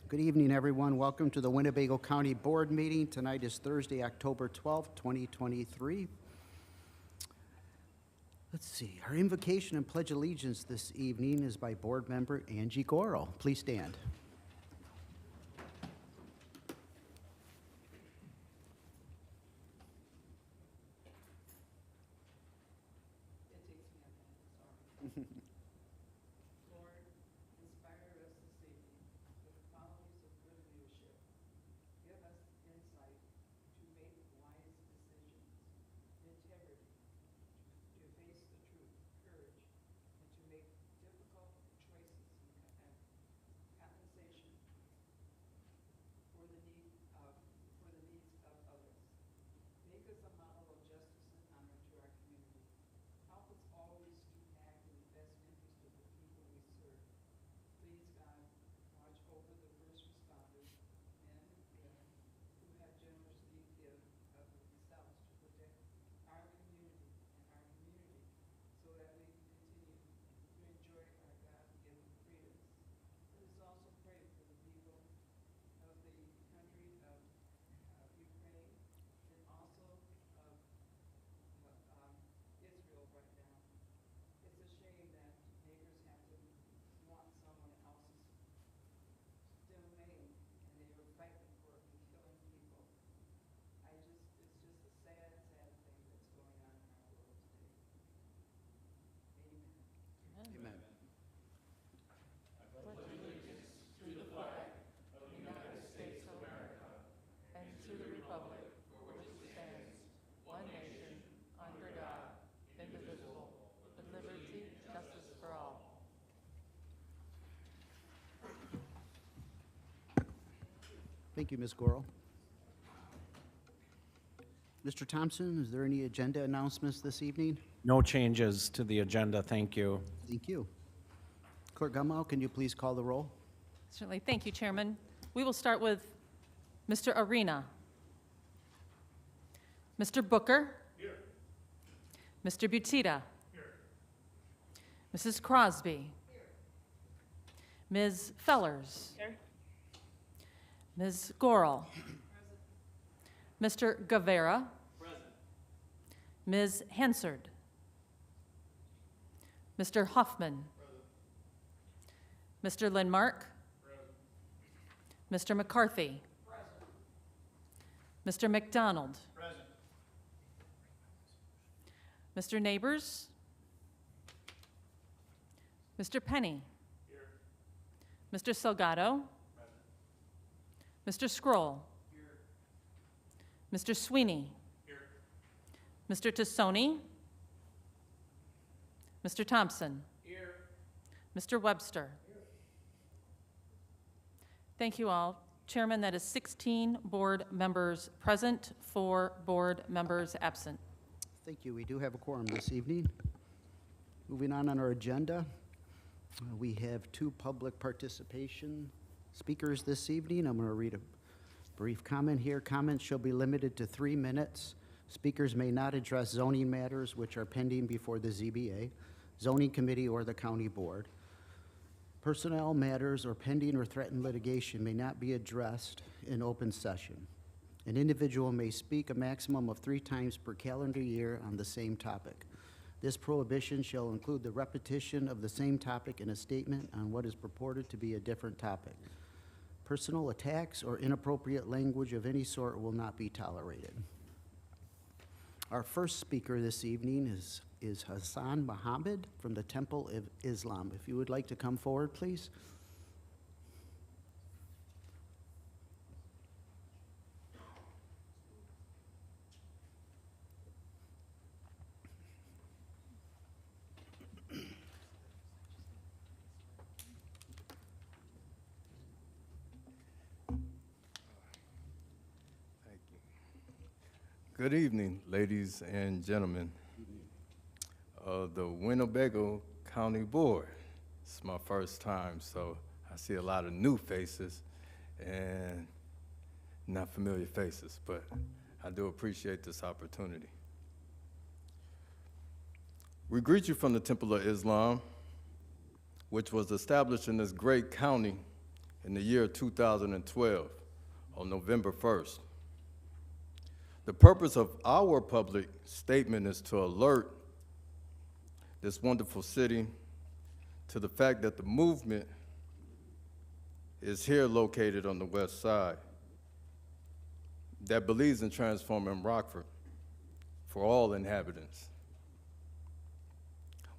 Good evening, everyone. Welcome to the Winnebago County Board meeting. Tonight is Thursday, October 12th, 2023. Let's see. Our invocation and pledge allegiance this evening is by Board Member Angie Gorel. Please stand. Thank you, Ms. Gorel. Mr. Thompson, is there any agenda announcements this evening? No changes to the agenda, thank you. Thank you. Clerk Gummow, can you please call the roll? Certainly. Thank you, Chairman. We will start with Mr. Arena. Mr. Booker. Here. Mr. Butita. Here. Mrs. Crosby. Here. Ms. Fellers. Here. Ms. Gorel. Present. Mr. Guevara. Present. Ms. Hansard. Mr. Hoffman. Present. Mr. Lindmark. Present. Mr. McCarthy. Present. Mr. McDonald. Present. Mr. Neighbors. Mr. Penny. Here. Mr. Salgado. Mr. Scroll. Here. Mr. Sweeney. Here. Mr. Tassoni. Mr. Thompson. Here. Mr. Webster. Here. Thank you all. Chairman, that is 16 board members present, 4 board members absent. Thank you. We do have a quorum this evening. Moving on our agenda, we have 2 public participation speakers this evening. I'm going to read a brief comment here. Comments shall be limited to 3 minutes. Speakers may not address zoning matters which are pending before the ZBA, zoning committee, or the county board. Personnel matters or pending or threatened litigation may not be addressed in open session. An individual may speak a maximum of 3 times per calendar year on the same topic. This prohibition shall include the repetition of the same topic in a statement on what is purported to be a different topic. Personal attacks or inappropriate language of any sort will not be tolerated. Our first speaker this evening is Hassan Mohammed from the Temple of Islam. If you would like to come forward, please. Good evening, ladies and gentlemen of the Winnebago County Board. It's my first time, so I see a lot of new faces and not familiar faces, but I do appreciate this opportunity. We greet you from the Temple of Islam, which was established in this great county in the year 2012 on November 1st. The purpose of our public statement is to alert this wonderful city to the fact that the movement is here located on the west side that believes in transforming Rockford for all inhabitants.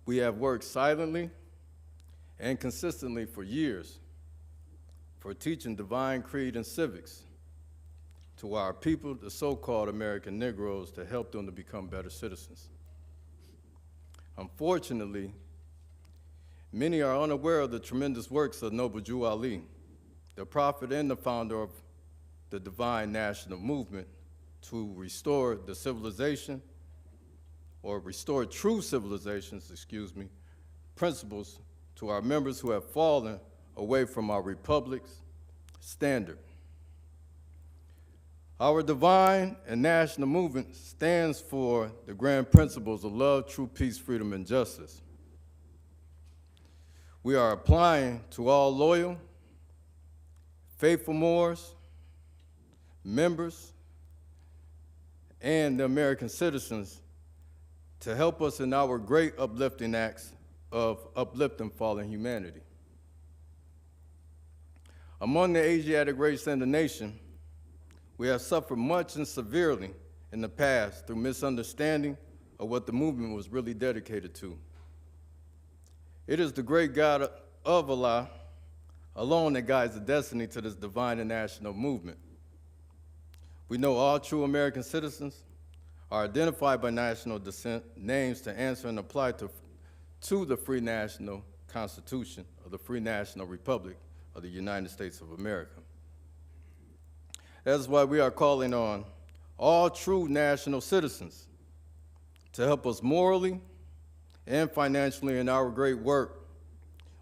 We have worked silently and consistently for years for teaching divine creed and civics to our people, the so-called American Negroes, to help them to become better citizens. Unfortunately, many are unaware of the tremendous works of Noble Jew Ali, the prophet and the founder of the divine national movement to restore the civilization, or restore true civilizations, principles to our members who have fallen away from our republic's standard. Our divine and national movement stands for the grand principles of love, true peace, freedom, and justice. We are applying to all loyal, faithful Moors, members, and the American citizens to help us in our great uplifting acts of uplifting fallen humanity. Among the Asiatic race and the nation, we have suffered much and severely in the past through misunderstanding of what the movement was really dedicated to. It is the great God of Allah alone that guides the destiny to this divine and national movement. We know all true American citizens are identified by national descent names to answer and apply to the free national Constitution of the Free National Republic of the United States of America. That is why we are calling on all true national citizens to help us morally and financially in our great work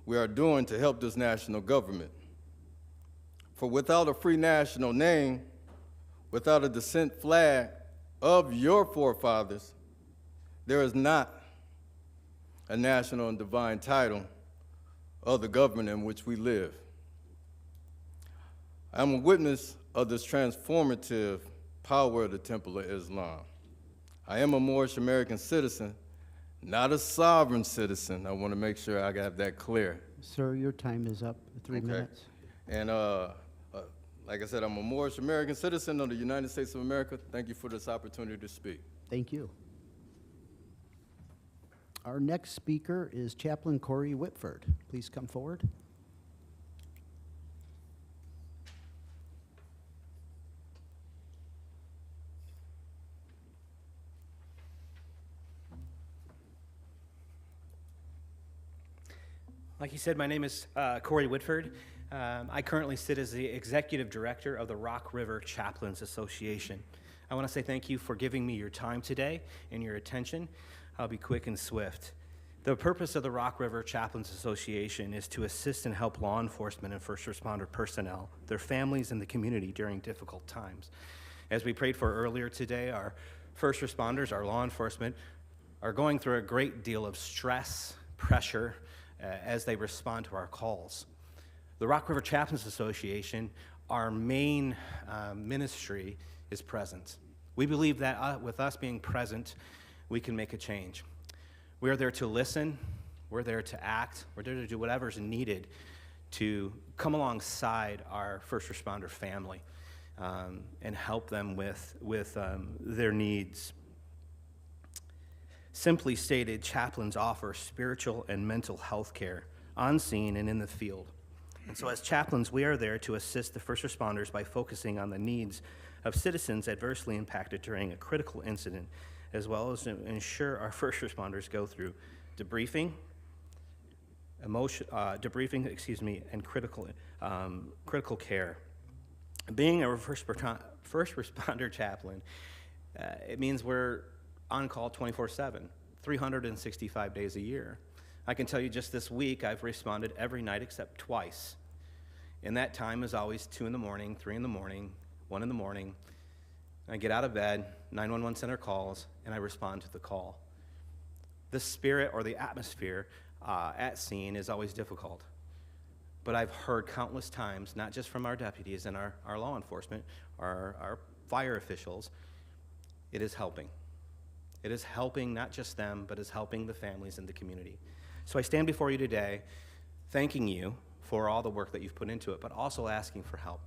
we are doing to help this national government. For without a free national name, without a descent flag of your forefathers, there is not a national and divine title of the government in which we live. I am a witness of this transformative power of the Temple of Islam. I am a Moorish American citizen, not a sovereign citizen. I want to make sure I got that clear. Sir, your time is up, 3 minutes. And like I said, I'm a Moorish American citizen of the United States of America. Thank you for this opportunity to speak. Thank you. Our next speaker is Chaplain Corey Whitford. Please come forward. Like you said, my name is Corey Whitford. I currently sit as the Executive Director of the Rock River Chaplains Association. I want to say thank you for giving me your time today and your attention. I'll be quick and swift. The purpose of the Rock River Chaplains Association is to assist and help law enforcement and first responder personnel, their families, and the community during difficult times. As we prayed for earlier today, our first responders, our law enforcement, are going through a great deal of stress, pressure, as they respond to our calls. The Rock River Chaplains Association, our main ministry, is present. We believe that with us being present, we can make a change. We're there to listen, we're there to act, we're there to do whatever's needed to come alongside our first responder family and help them with their needs. Simply stated, chaplains offer spiritual and mental health care on scene and in the field. And so as chaplains, we are there to assist the first responders by focusing on the needs of citizens adversely impacted during a critical incident, as well as to ensure our first responders go through debriefing, and critical care. Being a first responder chaplain, it means we're on call 24/7, 365 days a year. I can tell you just this week, I've responded every night except twice. And that time is always 2 in the morning, 3 in the morning, 1 in the morning. I get out of bed, 911 center calls, and I respond to the call. The spirit or the atmosphere at scene is always difficult. but I've heard countless times, not just from our deputies and our law enforcement, our fire officials, it is helping. It is helping not just them, but is helping the families in the community. So I stand before you today thanking you for all the work that you've put into it, but also asking for help.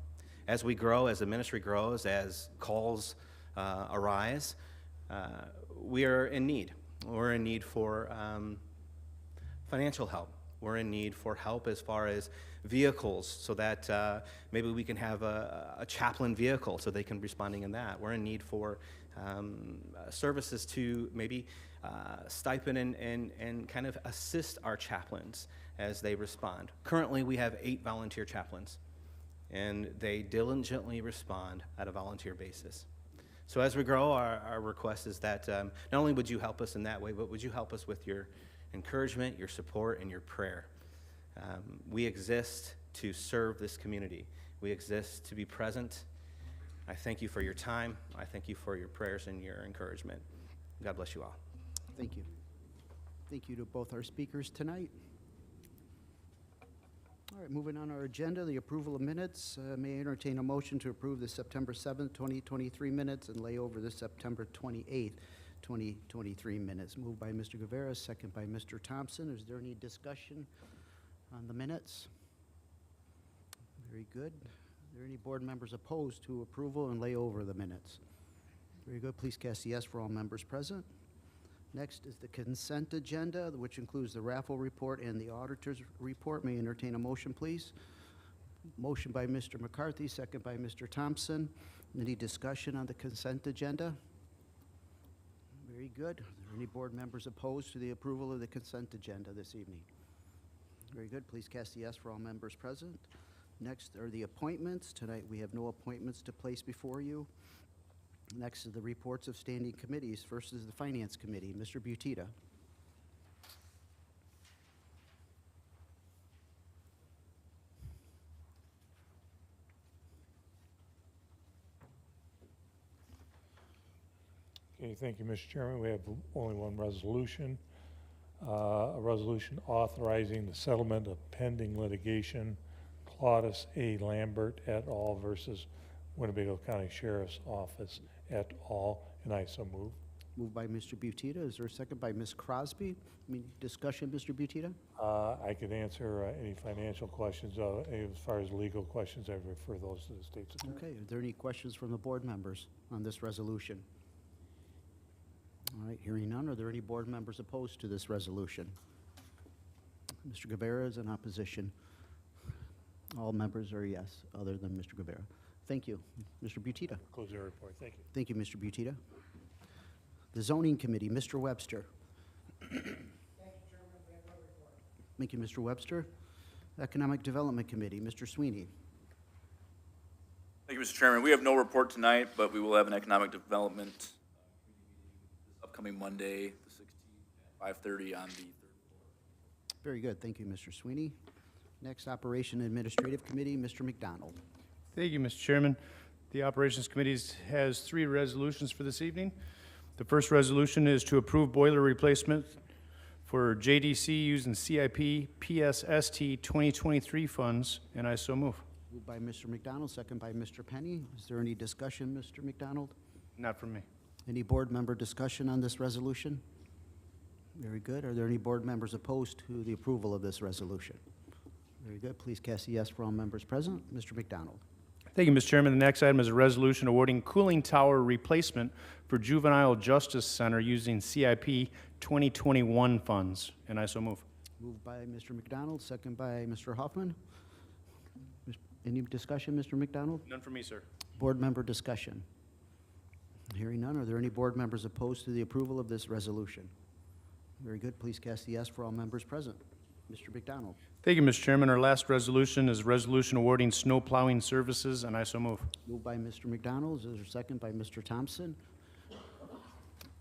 As we grow, as the ministry grows, as calls arise, we are in need. We're in need for financial help. We're in need for help as far as vehicles so that maybe we can have a chaplain vehicle so they can be responding in that. We're in need for services to maybe stipend and kind of assist our chaplains as they respond. Currently, we have 8 volunteer chaplains, and they diligently respond at a volunteer basis. So as we grow, our request is that not only would you help us in that way, but would you help us with your encouragement, your support, and your prayer. We exist to serve this community. We exist to be present. I thank you for your time. I thank you for your prayers and your encouragement. God bless you all. Thank you. Thank you to both our speakers tonight. All right, moving on our agenda, the approval of minutes. May I entertain a motion to approve the September 7th, 2023 minutes and lay over the September 28th, 2023 minutes. Moved by Mr. Guevara, second by Mr. Thompson. Is there any discussion on the minutes? Very good. Are there any board members opposed to approval and lay over the minutes? Very good. Please cast yes for all members present. Next is the consent agenda, which includes the raffle report and the auditor's report. May I entertain a motion, please? Motion by Mr. McCarthy, second by Mr. Thompson. Any discussion on the consent agenda? Very good. Are there any board members opposed to the approval of the consent agenda this evening? Very good. Please cast a yes for all members present. Next are the appointments. Tonight we have no appointments to place before you. Next is the reports of standing committees. First is the Finance Committee. Mr. Butita. Okay, thank you, Mr. Chairman. We have only one resolution. A resolution authorizing the settlement of pending litigation, Claudius A. Lambert et al. Versus Winnebago County Sheriff's Office et al. And I so move. Moved by Mr. Butita. Is there a second by Ms. Crosby? Any discussion, Mr. Butita? I could answer any financial questions. As far as legal questions, I refer those to the state's attorney. Okay. Are there any questions from the board members on this resolution? All right. Hearing none, are there any board members opposed to this resolution? Mr. Guevara is in opposition. All members are yes, other than Mr. Guevara. Thank you. Mr. Butita. Close your report. Thank you. Thank you, Mr. Butita. The Zoning Committee, Mr. Webster. Thank you, Chairman. We have no report. Thank you, Mr. Webster. Economic Development Committee, Mr. Sweeney. Thank you, Mr. Chairman. We have no report tonight, but we will have an economic development this upcoming Monday, the 16th, at 5:30 on the 3rd floor. Very good. Thank you, Mr. Sweeney. Next, Operation Administrative Committee, Mr. McDonald. Thank you, Mr. Chairman. The Operations Committee has 3 resolutions for this evening. The first resolution is to approve boiler replacement for JDC using CIP PSST 2023 funds, and I so move. Moved by Mr. McDonald, second by Mr. Penny. Is there any discussion, Mr. McDonald? Not from me. Any board member discussion on this resolution? Very good. Are there any board members opposed to the approval of this resolution? Very good. Please cast a yes for all members present. Mr. McDonald. Thank you, Mr. Chairman. The next item is a resolution awarding cooling tower replacement for Juvenile Justice Center using CIP 2021 funds, and I so move. Moved by Mr. McDonald, second by Mr. Hoffman. Any discussion, Mr. McDonald? None from me, sir. Board member discussion. Hearing none, are there any board members opposed to the approval of this resolution? Very good. Please cast a yes for all members present. Mr. McDonald. Thank you, Mr. Chairman. Our last resolution is a resolution awarding snow plowing services, and I so move. Moved by Mr. McDonald. Is there a second by Mr. Thompson?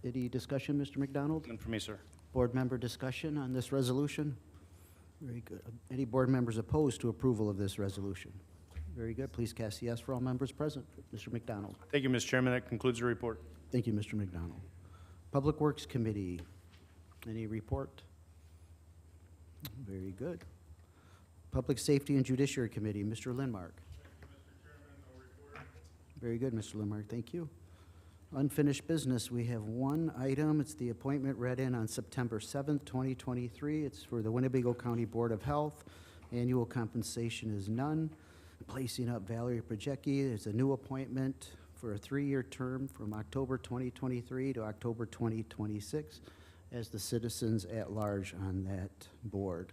Any discussion, Mr. McDonald? None from me, sir. Board member discussion on this resolution? Very good. Any board members opposed to approval of this resolution? Very good. Please cast yes for all members present. Mr. McDonald. Thank you, Mr. Chairman. That concludes the report. Thank you, Mr. McDonald. Public Works Committee, any report? Very good. Public Safety and Judiciary Committee, Mr. Lindmark. Very good, Mr. Lindmark, thank you. Unfinished business, we have one item. It's the appointment read in on September 7th, 2023. It's for the Winnebago County Board of Health. Annual compensation is none. Placing up Valerie Projecki. It's a new appointment for a 3-year term from October 2023 to October 2026 as the citizens at large on that board.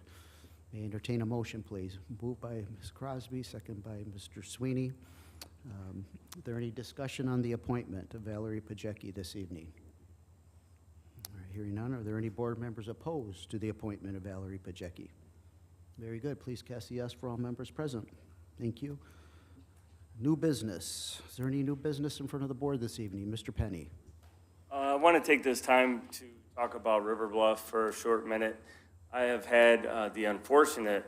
May I entertain a motion, please? Moved by Ms. Crosby, second by Mr. Sweeney. Is there any discussion on the appointment of Valerie Projecki this evening? All right, hearing none, are there any board members opposed to the appointment of Valerie Projecki? Very good. Please cast a yes for all members present. Thank you. New business. Is there any new business in front of the board this evening? Mr. Penny. I want to take this time to talk about River Bluff for a short minute. I have had the unfortunate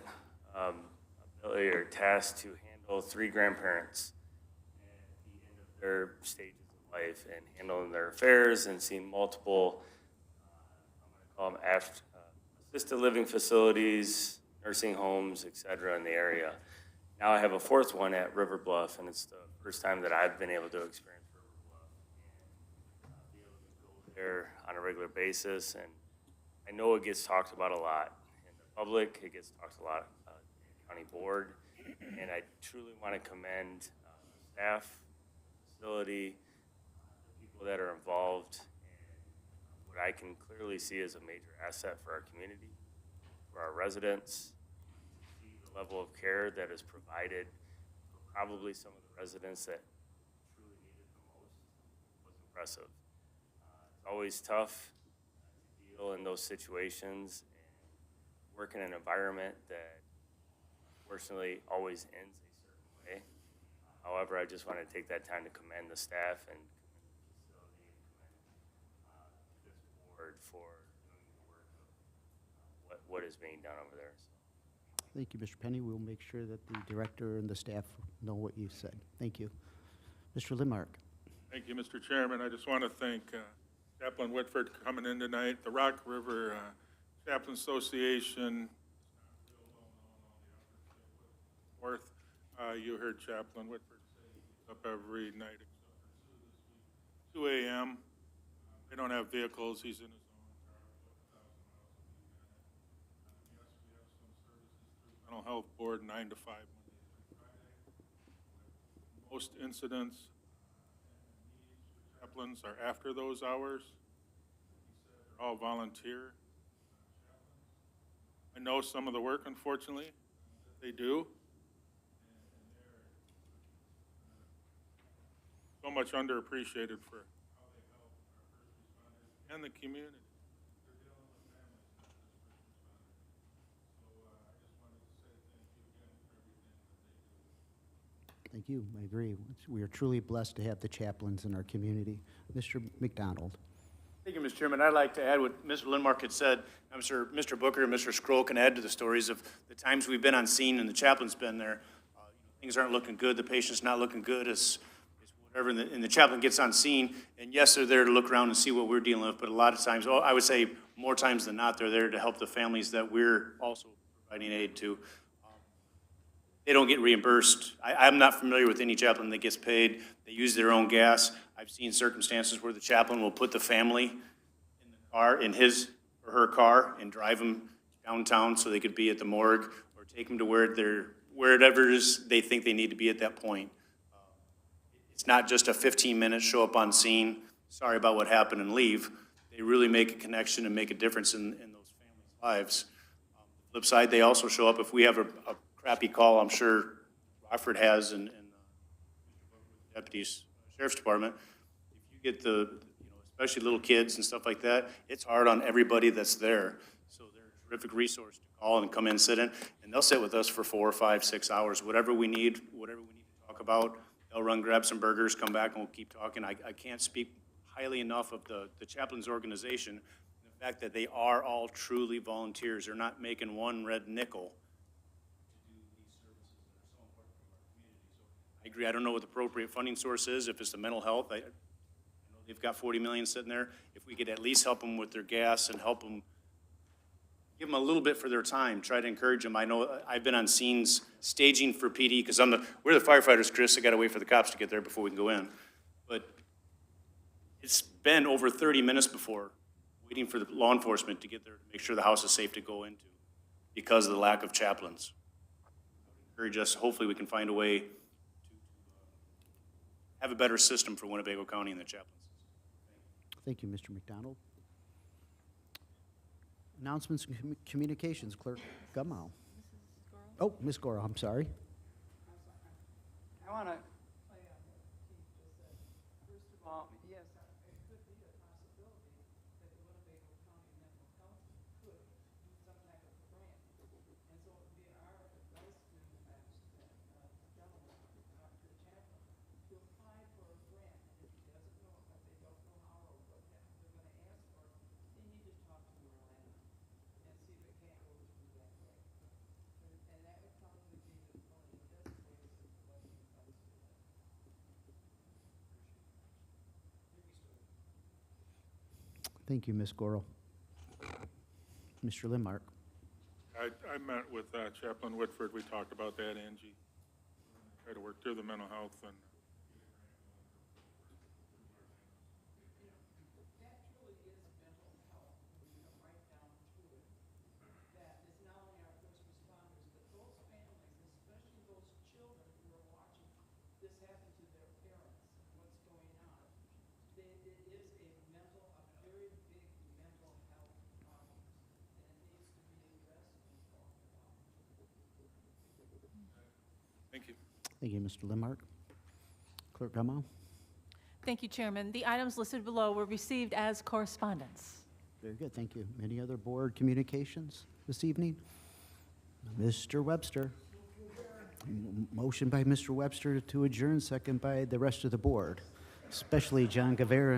ability or task to handle 3 grandparents at the end of their stages of life and handling their affairs and seeing multiple, I'm going to call them assisted living facilities, nursing homes, et cetera, in the area. Now I have a 4th one at River Bluff, and it's the first time that I've been able to experience River Bluff and be able to go there on a regular basis. And I know it gets talked about a lot in the public. It gets talked a lot in the county board, and I truly want to commend staff, facility, the people that are involved, and what I can clearly see as a major asset for our community, for our residents. The level of care that is provided for probably some of the residents that truly need it the most was impressive. It's always tough to deal in those situations and work in an environment that fortunately always ends a certain way. However, I just want to take that time to commend the staff and commend the facility and commend this board for doing the work of what is being done over there. Thank you, Mr. Penny. We'll make sure that the director and the staff know what you said. Thank you. Mr. Lindmark. Thank you, Mr. Chairman. I just want to thank Chaplain Whitford for coming in tonight. The Rock River Chaplain Association, North, you heard Chaplain Whitford say he's up every night except for 2 a.m. They don't have vehicles. He's in his Mental Health Board 9 to 5 Monday through Friday. Most incidents and chaplains are after those hours. They're all volunteer. I know some of the work, unfortunately, that they do. And they're so much underappreciated for how they help our first responders and the community. Thank you. I agree. We are truly blessed to have the chaplains in our community. Mr. McDonald. Thank you, Mr. Chairman. I'd like to add what Mr. Lindmark had said. I'm sure Mr. Booker and Mr. Scroll can add to the stories of the times we've been on scene and the chaplain's been there. Things aren't looking good. The patient's not looking good. It's whatever, and the chaplain gets on scene. And yes, they're there to look around and see what we're dealing with, but a lot of times, I would say more times than not, they're there to help the families that we're also providing aid to. They don't get reimbursed. I'm not familiar with any chaplain that gets paid. They use their own gas. I've seen circumstances where the chaplain will put the family in the car, in his or her car, and drive them downtown so they could be at the morgue or take them to wherever it is they think they need to be at that point. It's not just a 15-minute show up on scene, sorry about what happened, and leave. They really make a connection and make a difference in those families' lives. Flip side, they also show up if we have a crappy call. I'm sure Rockford has, and deputies, sheriff's department. If you get especially little kids and stuff like that, it's hard on everybody that's there. So they're a terrific resource to call and come in, sit in, and they'll sit with us for 4 or 5, 6 hours, whatever we need to talk about. They'll run, grab some burgers, come back, and we'll keep talking. I can't speak highly enough of the chaplains organization, the fact that they are all truly volunteers. They're not making one red nickel. I agree. I don't know what the appropriate funding source is. If it's the mental health, I know they've got $40 million sitting there. If we could at least help them with their gas and help them give them a little bit for their time, try to encourage them. I know I've been on scenes staging for PD, because we're the firefighters, Chris, I gotta wait for the cops to get there before we can go in. But it's been over 30 minutes before, waiting for the law enforcement to get there to make sure the house is safe to go into because of the lack of chaplains. Encourage us, hopefully we can find a way to have a better system for Winnebago County and the chaplains. Thank you, Mr. McDonald. Announcements and communications, Clerk Gummow. Oh, Ms. Goro, I'm sorry. I want to play on what Keith just said. First of all, yes, it could be a possibility that the Winnebago County Mental Health could do some type of grant. And so it would be our advice to that gentleman, Dr. Chaplin, to apply for a grant. And if he doesn't know, if they don't know how or what they're going to ask for, they need to talk to Marlena and see if it can't go through that way. And that would probably be one of the best ways of letting it come to that. Thank you, Ms. Goro. Mr. Limark. I met with Chaplain Whitford. We talked about that, Angie. Try to work through the mental health and That truly is mental health, when you come right down to it. That is not only our first responders, but those families, especially those children who are watching this happen to their parents and what's going on. It is a very big mental health problem, and it needs to be addressed and talked about. thank you. Thank you, Mr. Limark. Clerk Gummow. Thank you, Chairman. The items listed below were received as correspondence. Very good, thank you. Any other board communications this evening? Mr. Webster. Motion by Mr. Webster to adjourn, second by the rest of the board, especially John Guevara